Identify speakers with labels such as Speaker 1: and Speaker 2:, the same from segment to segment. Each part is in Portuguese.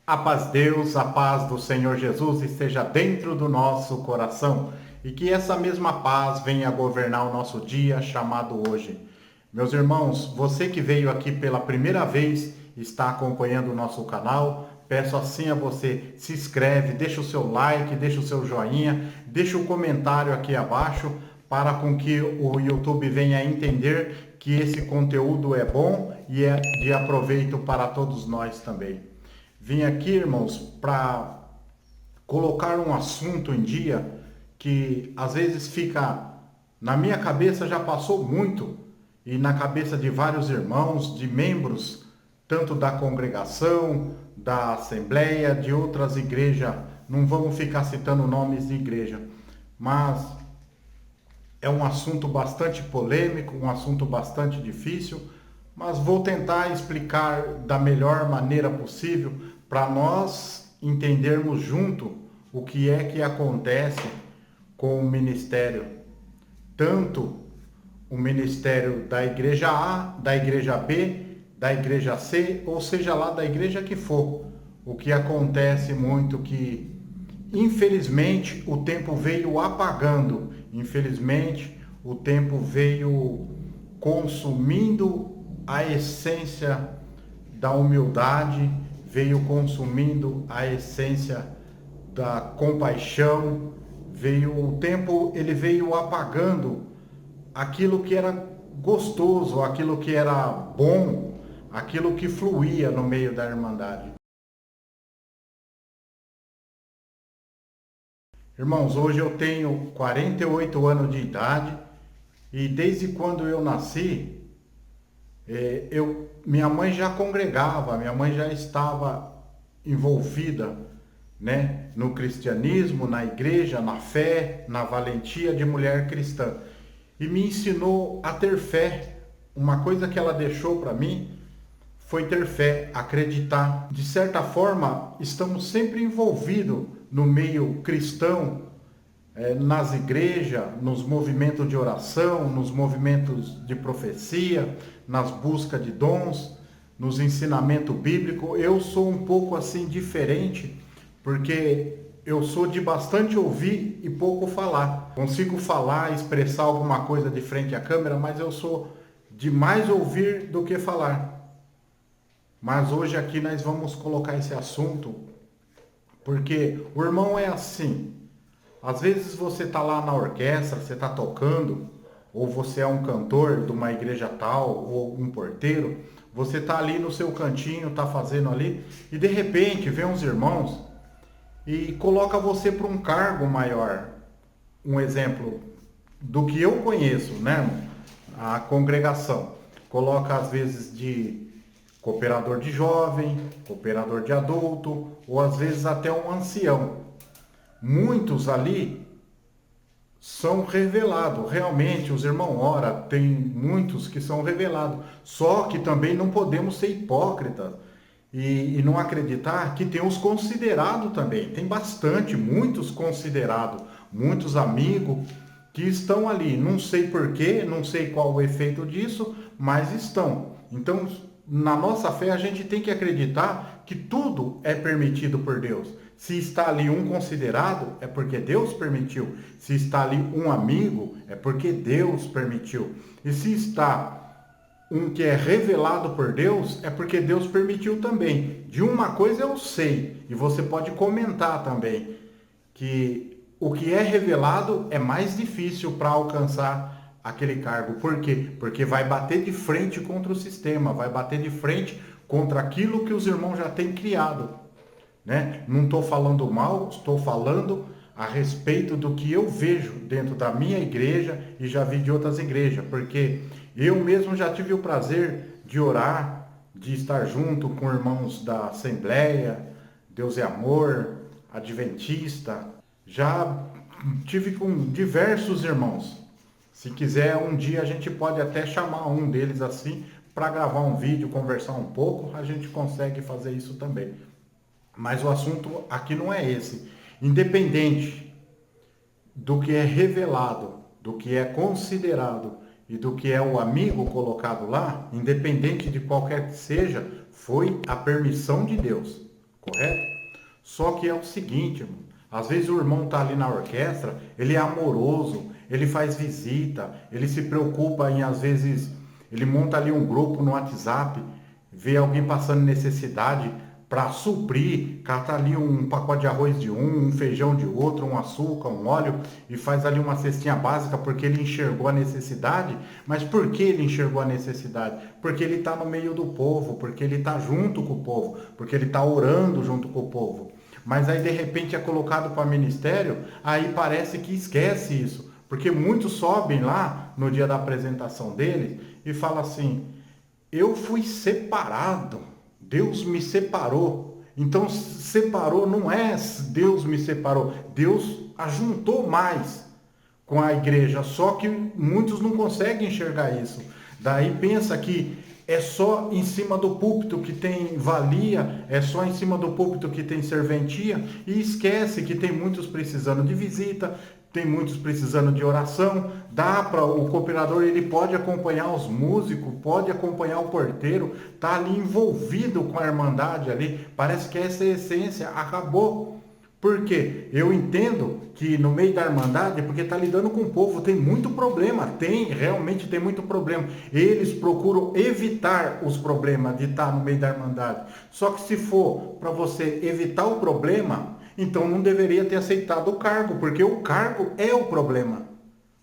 Speaker 1: A paz de Deus, a paz do Senhor Jesus esteja dentro do nosso coração e que essa mesma paz venha governar o nosso dia chamado hoje. Meus irmãos, você que veio aqui pela primeira vez, está acompanhando o nosso canal, peço assim a você, se inscreve, deixa o seu like, deixa o seu joinha, deixa o comentário aqui abaixo para com que o YouTube venha entender que esse conteúdo é bom e é de aproveito para todos nós também. Vim aqui, irmãos, para colocar um assunto em dia que às vezes fica na minha cabeça, já passou muito, e na cabeça de vários irmãos, de membros, tanto da congregação, da assembleia, de outras igrejas. Não vamos ficar citando nomes de igreja, mas é um assunto bastante polêmico, um assunto bastante difícil, mas vou tentar explicar da melhor maneira possível para nós entendermos junto o que é que acontece com o ministério, tanto o ministério da igreja A, da igreja B, da igreja C, ou seja lá da igreja que for. O que acontece muito que, infelizmente, o tempo veio apagando, infelizmente, o tempo veio consumindo a essência da humildade, veio consumindo a essência da compaixão, o tempo ele veio apagando aquilo que era gostoso, aquilo que era bom, aquilo que fluía no meio da irmandade. Irmãos, hoje eu tenho 48 anos de idade e desde quando eu nasci, minha mãe já congregava, minha mãe já estava envolvida, né, no cristianismo, na igreja, na fé, na valentia de mulher cristã. E me ensinou a ter fé. Uma coisa que ela deixou para mim foi ter fé, acreditar. De certa forma, estamos sempre envolvidos no meio cristão, nas igrejas, nos movimentos de oração, nos movimentos de profecia, nas buscas de dons, nos ensinamentos bíblicos. Eu sou um pouco assim diferente, porque eu sou de bastante ouvir e pouco falar. Consigo falar, expressar alguma coisa de frente à câmera, mas eu sou de mais ouvir do que falar. Mas hoje aqui nós vamos colocar esse assunto, porque o irmão é assim. Às vezes você está lá na orquestra, você está tocando, ou você é um cantor de uma igreja tal, ou um porteiro, você está ali no seu cantinho, está fazendo ali, e de repente vem uns irmãos e coloca você para um cargo maior. Um exemplo do que eu conheço, né, irmão? A congregação coloca às vezes de cooperador de jovem, cooperador de adulto, ou às vezes até um ancião. Muitos ali são revelados, realmente os irmãos ora, tem muitos que são revelados, só que também não podemos ser hipócritas e não acreditar que tem os considerados também, tem bastante, muitos considerados, muitos amigos que estão ali, não sei porquê, não sei qual o efeito disso, mas estão. Então, na nossa fé a gente tem que acreditar que tudo é permitido por Deus. Se está ali um considerado, é porque Deus permitiu. Se está ali um amigo, é porque Deus permitiu. E se está um que é revelado por Deus, é porque Deus permitiu também. De uma coisa eu sei, e você pode comentar também, que o que é revelado é mais difícil para alcançar aquele cargo. Por quê? Porque vai bater de frente contra o sistema, vai bater de frente contra aquilo que os irmãos já têm criado. Né? Não estou falando mal, estou falando a respeito do que eu vejo dentro da minha igreja e já vi de outras igrejas, porque eu mesmo já tive o prazer de orar, de estar junto com irmãos da Assembleia, Deus é Amor, Adventista, já tive com diversos irmãos. Se quiser, um dia a gente pode até chamar um deles assim para gravar um vídeo, conversar um pouco, a gente consegue fazer isso também. Mas o assunto aqui não é esse. Independente do que é revelado, do que é considerado e do que é o amigo colocado lá, independente de qualquer que seja, foi a permissão de Deus. correto? Só que é o seguinte, irmão, às vezes o irmão está ali na orquestra, ele é amoroso, ele faz visita, ele se preocupa em, às vezes, ele monta ali um grupo no WhatsApp, vê alguém passando necessidade para suprir, cata ali um pacote de arroz de um feijão de outro, um açúcar, um óleo e faz ali uma cestinha básica porque ele enxergou a necessidade. Mas por que ele enxergou a necessidade? Porque ele está no meio do povo, porque ele está junto com o povo, porque ele está orando junto com o povo. Mas aí de repente é colocado para ministério, aí parece que esquece isso. Porque muitos sobem lá no dia da apresentação deles e falam assim: eu fui separado, Deus me separou. Então separou não é Deus me separou, Deus ajuntou mais com a igreja, só que muitos não conseguem enxergar isso. Daí pensa que é só em cima do púlpito que tem valia, é só em cima do púlpito que tem serventia, e esquece que tem muitos precisando de visita, tem muitos precisando de oração. Dá para o cooperador, ele pode acompanhar os músicos, pode acompanhar o porteiro, tá ali envolvido com a irmandade ali. Parece que essa é a essência, acabou. Por quê? Eu entendo que no meio da irmandade, porque está lidando com o povo, tem muito problema, realmente tem muito problema. Eles procuram evitar os problemas de estar no meio da irmandade. Só que se for para você evitar o problema, então não deveria ter aceitado o cargo, porque o cargo é o problema.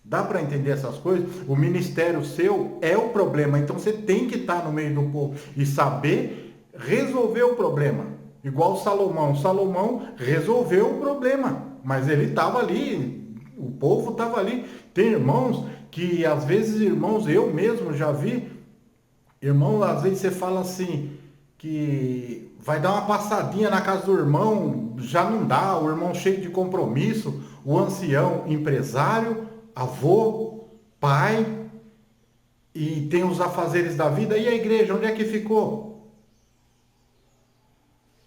Speaker 1: Dá para entender essas coisas? O ministério seu é o problema, então você tem que estar no meio do povo e saber resolver o problema. Igual Salomão. Salomão resolveu o problema, mas ele estava ali, o povo estava ali. Tem irmãos que, às vezes, irmãos, eu mesmo já vi, irmão, às vezes você fala assim, que vai dar uma passadinha na casa do irmão, já não dá, o irmão cheio de compromisso, o ancião empresário, avô, pai, e tem os afazeres da vida, e a igreja, onde é que ficou?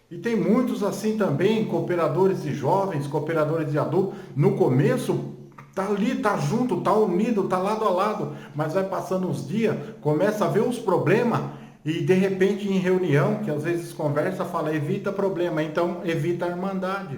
Speaker 1: E tem muitos assim também, cooperadores de jovens, cooperadores de adultos. No começo, tá ali, tá junto, tá unido, tá lado a lado. Mas vai passando os dias, começa a ver os problemas. E de repente em reunião, que às vezes conversa, fala, evita problema. Então evita a irmandade.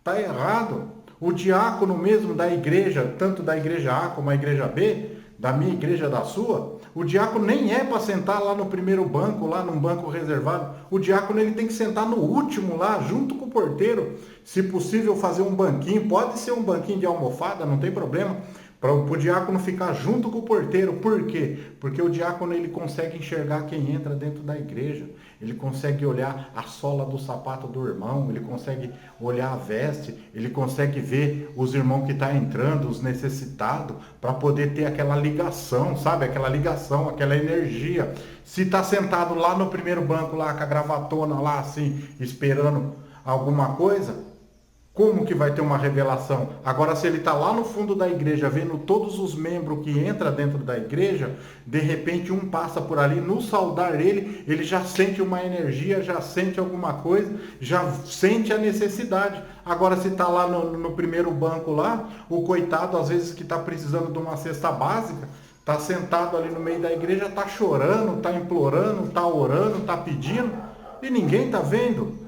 Speaker 1: Tá errado. O diácono mesmo da igreja, tanto da igreja A como a igreja B, da minha igreja, da sua, o diácono nem é para sentar lá no primeiro banco, lá num banco reservado. O diácono ele tem que sentar no último lá, junto com o porteiro. Se possível fazer um banquinho, pode ser um banquinho de almofada, não tem problema. Para o diácono ficar junto com o porteiro. Por quê? Porque o diácono ele consegue enxergar quem entra dentro da igreja. Ele consegue olhar a sola do sapato do irmão, ele consegue olhar a veste, ele consegue ver os irmãos que estão entrando, os necessitados, para poder ter aquela ligação, sabe? Aquela ligação, aquela energia. Se está sentado lá no primeiro banco, lá com a gravatona lá assim, esperando alguma coisa, como que vai ter uma revelação? Agora, se ele está lá no fundo da igreja, vendo todos os membros que entram dentro da igreja, de repente um passa por ali, no saudar ele já sente uma energia, já sente alguma coisa, já sente a necessidade. Agora, se está lá no primeiro banco lá, o coitado, às vezes que está precisando de uma cesta básica, está sentado ali no meio da igreja, está chorando, está implorando, está orando, está pedindo, e ninguém está vendo.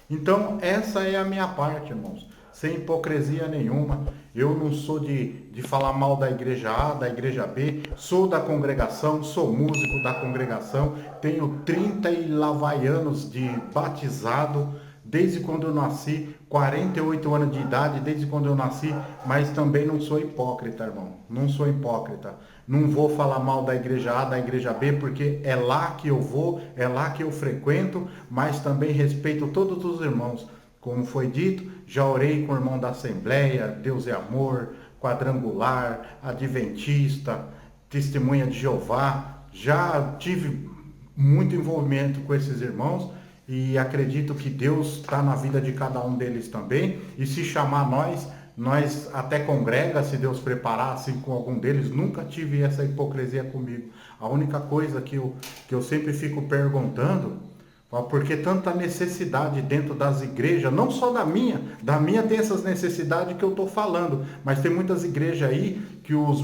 Speaker 1: Então, essa é a minha parte, irmãos, sem hipocrisia nenhuma. Eu não sou de falar mal da igreja A, da igreja B, sou da congregação, sou músico da congregação, tenho 30 e lá vai anos de batizado, desde quando eu nasci, 48 anos de idade, desde quando eu nasci, mas também não sou hipócrita, irmão, não sou hipócrita. Não vou falar mal da igreja A, da igreja B, porque é lá que eu vou, é lá que eu frequento, mas também respeito todos os irmãos. Como foi dito, já orei com o irmão da Assembleia, Deus é Amor, Quadrangular, Adventista, Testemunha de Jeová. Já tive muito envolvimento com esses irmãos e acredito que Deus está na vida de cada um deles também. E se chamar nós até congrega, se Deus preparar assim com algum deles. Nunca tive essa hipocrisia comigo. A única coisa que eu sempre fico perguntando, porque tanta necessidade dentro das igrejas, não só da minha tem essas necessidades que eu estou falando, mas tem muitas igrejas aí que os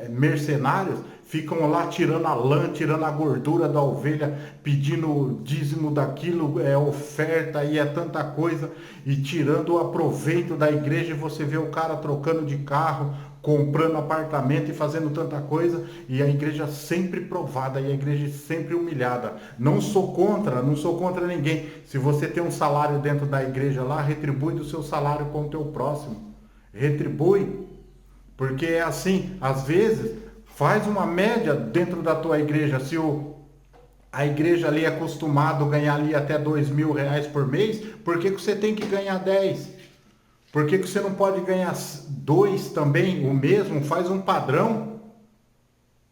Speaker 1: mercenários ficam lá tirando a lã, tirando a gordura da ovelha, pedindo dízimo daquilo, é oferta e é tanta coisa, e tirando o aproveito da igreja. E você vê o cara trocando de carro, comprando apartamento e fazendo tanta coisa, e a igreja sempre provada, e a igreja sempre humilhada. Não sou contra ninguém. Se você tem um salário dentro da igreja lá, retribui do seu salário com o teu próximo. Retribui. Porque é assim, às vezes, faz uma média dentro da tua igreja. Se a igreja ali é acostumado a ganhar ali até R$ 2.000 por mês, por que você tem que ganhar 10? Por que você não pode ganhar 2 também, o mesmo? Faz um padrão,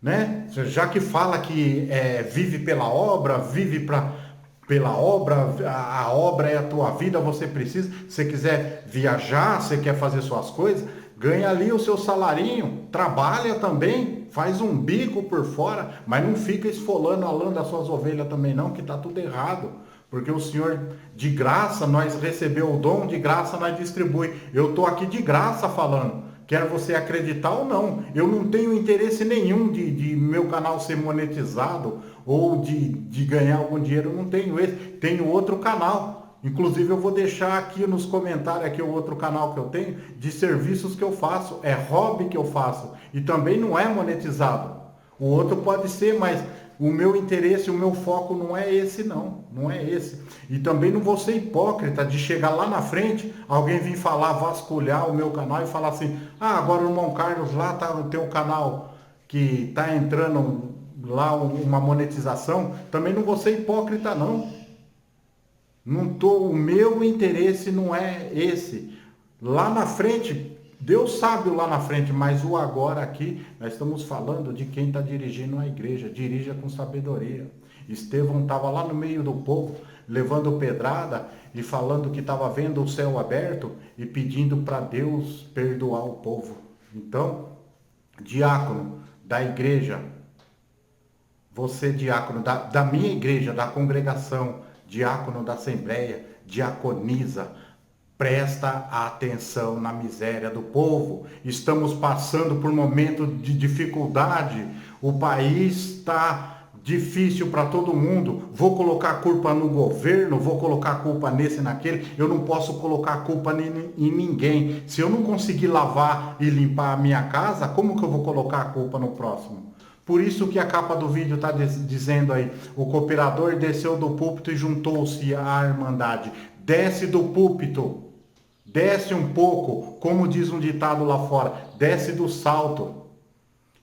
Speaker 1: né? Já que fala que vive pela obra, pela obra, a obra é a tua vida, você precisa, se você quiser viajar, você quer fazer suas coisas, ganha ali o seu salarinho, trabalha também, faz um bico por fora, mas não fica esfolando a lã das suas ovelhas também não, que tá tudo errado. Porque o Senhor, de graça, nós recebeu o dom, de graça nós distribui. Eu estou aqui de graça falando. Quer você acreditar ou não. Eu não tenho interesse nenhum de meu canal ser monetizado ou de ganhar algum dinheiro. Eu não tenho esse. Tenho outro canal. Inclusive eu vou deixar aqui nos comentários aqui o outro canal que eu tenho de serviços que eu faço. É hobby que eu faço. E também não é monetizado. O outro pode ser, mas o meu interesse, o meu foco não é esse não. Não é esse. E também não vou ser hipócrita de chegar lá na frente, alguém vir falar, vasculhar o meu canal e falar assim, agora o irmão Carlos lá tem um canal que está entrando lá uma monetização. Também não vou ser hipócrita não. O meu interesse não é esse. Lá na frente, Deus sabe o lá na frente, mas o agora aqui, nós estamos falando de quem está dirigindo a igreja. Dirija com sabedoria. Estevão estava lá no meio do povo, levando pedrada e falando que estava vendo o céu aberto e pedindo para Deus perdoar o povo. Então, diácono da igreja, você diácono da minha igreja, da congregação, diácono da assembleia, diaconisa, presta atenção na miséria do povo. Estamos passando por um momento de dificuldade. O país está difícil para todo mundo. Vou colocar a culpa no governo, vou colocar a culpa nesse e naquele. Eu não posso colocar a culpa em ninguém. Se eu não conseguir lavar e limpar a minha casa, como que eu vou colocar a culpa no próximo? Por isso que a capa do vídeo está dizendo aí, o cooperador desceu do púlpito e juntou-se à Irmandade. Desce do púlpito, desce um pouco, como diz um ditado lá fora, desce do salto.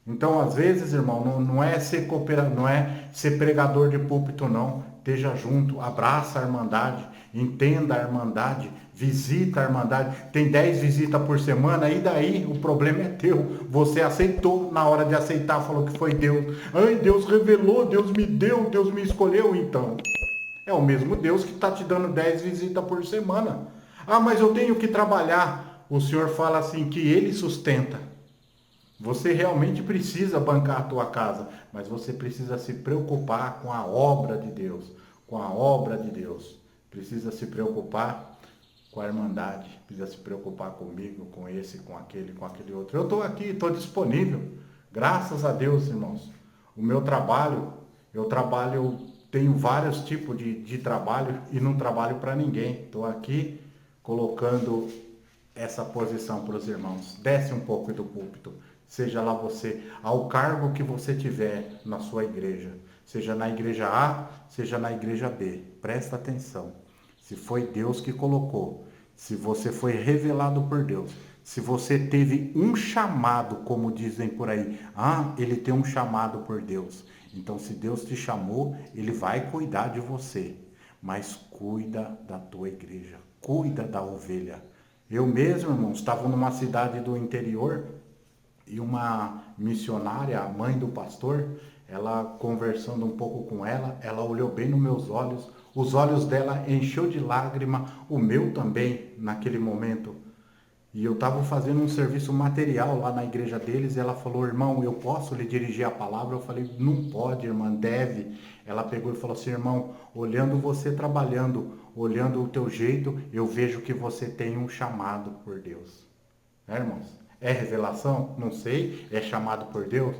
Speaker 1: Então, às vezes, irmão, não é ser cooperador, não é ser pregador de púlpito, não. Esteja junto, abraça a Irmandade, entenda a Irmandade, visita a Irmandade. Tem 10 visitas por semana, e daí o problema é teu. Você aceitou, na hora de aceitar, falou que foi Deus. Ai, Deus revelou, Deus me deu, Deus me escolheu, então. É o mesmo Deus que está te dando 10 visitas por semana. Mas eu tenho que trabalhar. O Senhor fala assim que Ele sustenta. Você realmente precisa bancar a tua casa, mas você precisa se preocupar com a obra de Deus, com a obra de Deus. Precisa se preocupar com a Irmandade, precisa se preocupar comigo, com esse, com aquele outro. Eu estou aqui, estou disponível, graças a Deus, irmãos. O meu trabalho, tenho vários tipos de trabalho e não trabalho para ninguém. Estou aqui colocando essa posição para os irmãos. Desce um pouco do púlpito. Seja lá você, ao cargo que você tiver na sua igreja, seja na igreja A, seja na igreja B, presta atenção. Se foi Deus que colocou, se você foi revelado por Deus, se você teve um chamado, como dizem por aí, ele tem um chamado por Deus. Então, se Deus te chamou, Ele vai cuidar de você, mas cuida da tua igreja, cuida da ovelha. Eu mesmo, irmãos, estava numa cidade do interior, e uma missionária, a mãe do pastor, ela conversando um pouco com ela olhou bem nos meus olhos, os olhos dela encheu de lágrima, o meu também, naquele momento. E eu estava fazendo um serviço material lá na igreja deles, e ela falou, irmão, eu posso lhe dirigir a palavra? Eu falei, não pode, irmã, deve. Ela pegou e falou assim, irmão, olhando você trabalhando, olhando o teu jeito, eu vejo que você tem um chamado por Deus. Né, irmãos? É revelação? Não sei. É chamado por Deus?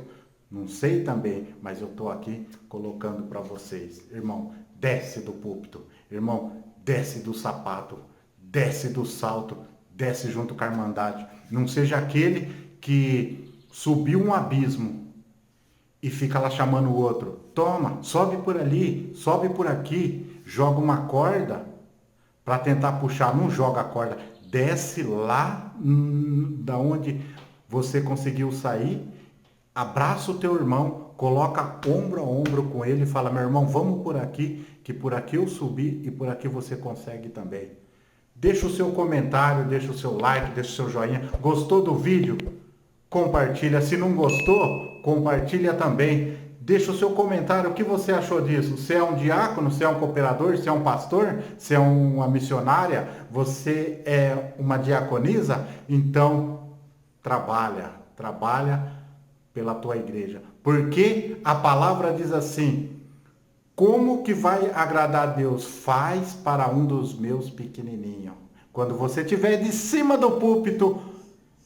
Speaker 1: Não sei também, mas eu estou aqui colocando para vocês. Irmão, desce do púlpito. Irmão, desce do sapato. Desce do salto. Desce junto com a irmandade. Não seja aquele que subiu um abismo e fica lá chamando o outro. Toma, sobe por ali, sobe por aqui. Joga uma corda para tentar puxar. Não joga a corda. Desce lá da onde você conseguiu sair. Abraça o teu irmão, coloca ombro a ombro com ele e fala, meu irmão, vamos por aqui, que por aqui eu subi e por aqui você consegue também. Deixa o seu comentário, deixa o seu like, deixa o seu joinha. Gostou do vídeo? Compartilha. Se não gostou, compartilha também. Deixa o seu comentário, o que você achou disso? Você é um diácono, você é um cooperador, você é um pastor, você é uma missionária, você é uma diaconisa? Então, trabalha pela tua igreja. Porque a palavra diz assim, como que vai agradar a Deus? Faz para um dos meus pequenininhos. Quando você estiver de cima do púlpito,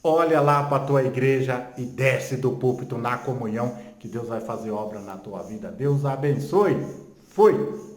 Speaker 1: olha lá para a tua igreja e desce do púlpito na comunhão, que Deus vai fazer obra na tua vida. Deus abençoe. Fui!